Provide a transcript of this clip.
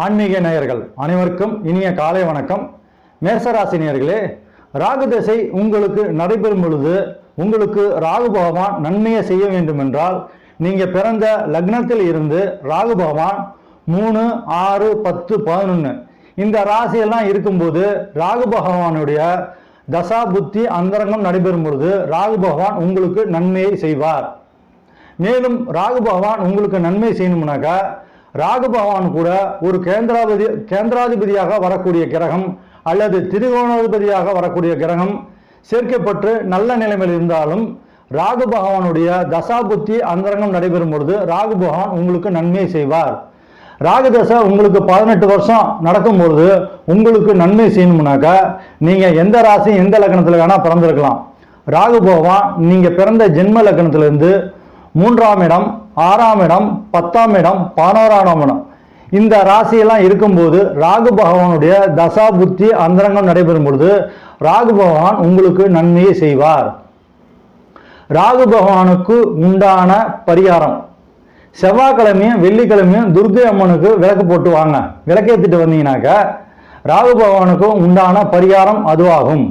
ஆன்மீக நேயர்கள் அனைவருக்கும் இனிய காலை வணக்கம். மேஷராசி நேயர்களே, ராகு திசை உங்களுக்கு நடைபெறும் பொழுது உங்களுக்கு ராகு பகவான் நன்மையை செய்ய வேண்டும் என்றால் நீங்க பிறந்த லக்னத்தில் இருந்து ராகு பகவான் 3, 6, 10, 11 இந்த ராசியெல்லாம் இருக்கும்போது ராகு பகவானுடைய தசா புத்தி அந்தரங்கம் நடைபெறும் பொழுது ராகு பகவான் உங்களுக்கு நன்மையை செய்வார். மேலும் ராகு பகவான் உங்களுக்கு நன்மை செய்யணும்னாக்கா ராகு பகவான் கூட ஒரு கேந்திராதிபதியாக வரக்கூடிய கிரகம் அல்லது திரிகோணாதிபதியாக வரக்கூடிய கிரகம் சேர்க்கப்பட்டு நல்ல நிலைமையில் இருந்தாலும் ராகு பகவானுடைய தசா புத்தி அந்தரங்கம் நடைபெறும் பொழுது ராகு பகவான் உங்களுக்கு நன்மை செய்வார். ராகு தசை உங்களுக்கு 18 வருஷம் நடக்கும்பொழுது உங்களுக்கு நன்மை செய்யணும்னாக்கா நீங்க எந்த ராசி எந்த லக்னத்தில் வேணா பிறந்திருக்கலாம். ராகு பகவான் நீங்க பிறந்த ஜென்ம லக்னத்திலிருந்து 3ஆம் இடம், 6ஆம் இடம், 10ஆம் இடம், 11ஆம் இடம் இந்த ராசியெல்லாம் இருக்கும்போது ராகு பகவானுடைய தசா புத்தி அந்தரங்கம் நடைபெறும் பொழுது ராகு பகவான் உங்களுக்கு நன்மையை செய்வார். ராகு பகவானுக்கு உண்டான பரிகாரம், செவ்வாய்க்கிழமையும் வெள்ளிக்கிழமையும் துர்க்கை அம்மனுக்கு விளக்கு போட்டு வாங்க. விளக்கேற்றிட்டு வந்தீங்கன்னாக்க ராகு பகவானுக்கு உண்டான பரிகாரம் அதுவாகும்.